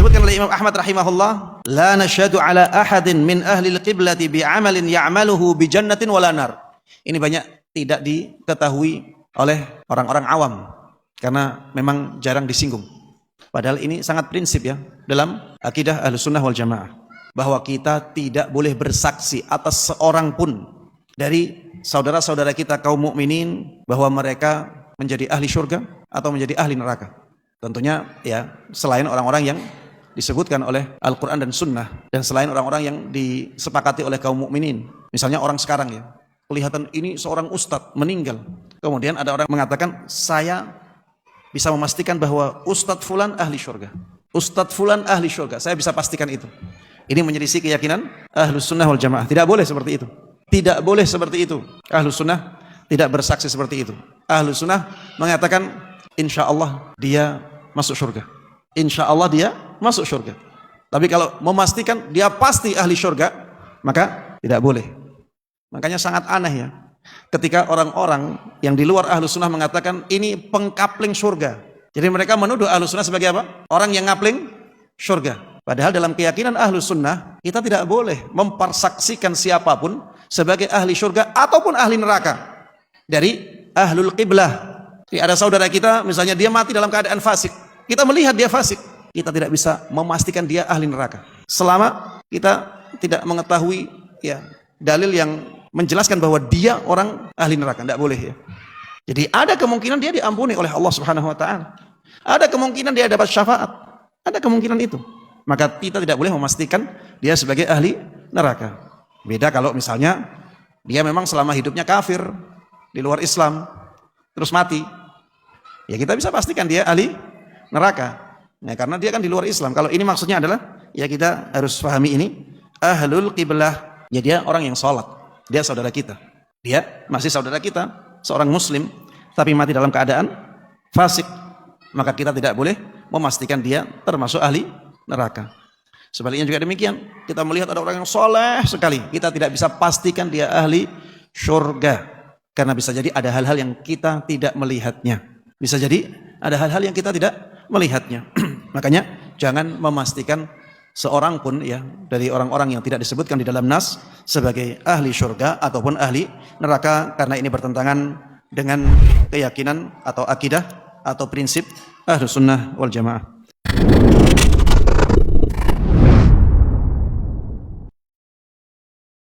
Disebutkan oleh Imam Ahmad rahimahullah, la nasyhadu ala ahadin min ahli al-qiblati bi'amalin ya'maluhu bi jannatin wala nar. Ini banyak tidak diketahui oleh orang-orang awam karena memang jarang disinggung. Padahal ini sangat prinsip ya dalam akidah Ahlussunnah wal Jamaah, bahwa kita tidak boleh bersaksi atas seorang pun dari saudara-saudara kita kaum mukminin bahwa mereka menjadi ahli surga atau menjadi ahli neraka. Tentunya ya selain orang-orang yang disebutkan oleh Al-Quran dan Sunnah, dan selain orang-orang yang disepakati oleh kaum mukminin. Misalnya orang sekarang ya, kelihatan ini seorang ustadz meninggal, kemudian ada orang mengatakan saya bisa memastikan bahwa ustadz fulan ahli surga, ustadz fulan ahli surga, saya bisa pastikan itu. Ini menyelisih keyakinan Ahlussunnah wal Jamaah. Tidak boleh seperti itu. Tidak boleh seperti itu. Ahlussunnah tidak bersaksi seperti itu. Ahlussunnah mengatakan insya Allah dia masuk surga. Insya Allah dia masuk surga. Tapi kalau memastikan dia pasti ahli surga, maka tidak boleh. Makanya sangat aneh ya, ketika orang-orang yang di luar Ahlussunnah mengatakan ini pengkapling surga. Jadi mereka menuduh Ahlussunnah sebagai apa? Orang yang ngapling surga. Padahal dalam keyakinan Ahlussunnah, kita tidak boleh mempersaksikan siapapun sebagai ahli surga ataupun ahli neraka dari ahlul qiblah. Ada saudara kita misalnya dia mati dalam keadaan fasik, kita melihat dia fasik, kita tidak bisa memastikan dia ahli neraka selama kita tidak mengetahui ya dalil yang menjelaskan bahwa dia orang ahli neraka. Tidak boleh ya. Jadi ada kemungkinan dia diampuni oleh Allah Subhanahu wa taala, ada kemungkinan dia dapat syafaat, ada kemungkinan itu, maka kita tidak boleh memastikan dia sebagai ahli neraka. Beda kalau misalnya dia memang selama hidupnya kafir di luar Islam terus mati, ya kita bisa pastikan dia ahli neraka. Nah, karena dia kan di luar Islam. Kalau ini maksudnya adalah ya kita harus pahami ini ahlul qiblah, ya dia orang yang sholat, dia saudara kita, dia masih saudara kita, seorang muslim tapi mati dalam keadaan fasik, maka kita tidak boleh memastikan dia termasuk ahli neraka. Sebaliknya juga demikian, kita melihat ada orang yang soleh sekali, kita tidak bisa pastikan dia ahli surga, karena bisa jadi ada hal-hal yang kita tidak melihatnya. Bisa jadi ada hal-hal yang kita tidak melihatnya. Makanya jangan memastikan seorang pun ya dari orang-orang yang tidak disebutkan di dalam nas sebagai ahli surga ataupun ahli neraka, karena ini bertentangan dengan keyakinan atau akidah atau prinsip Ahlussunnah wal Jamaah.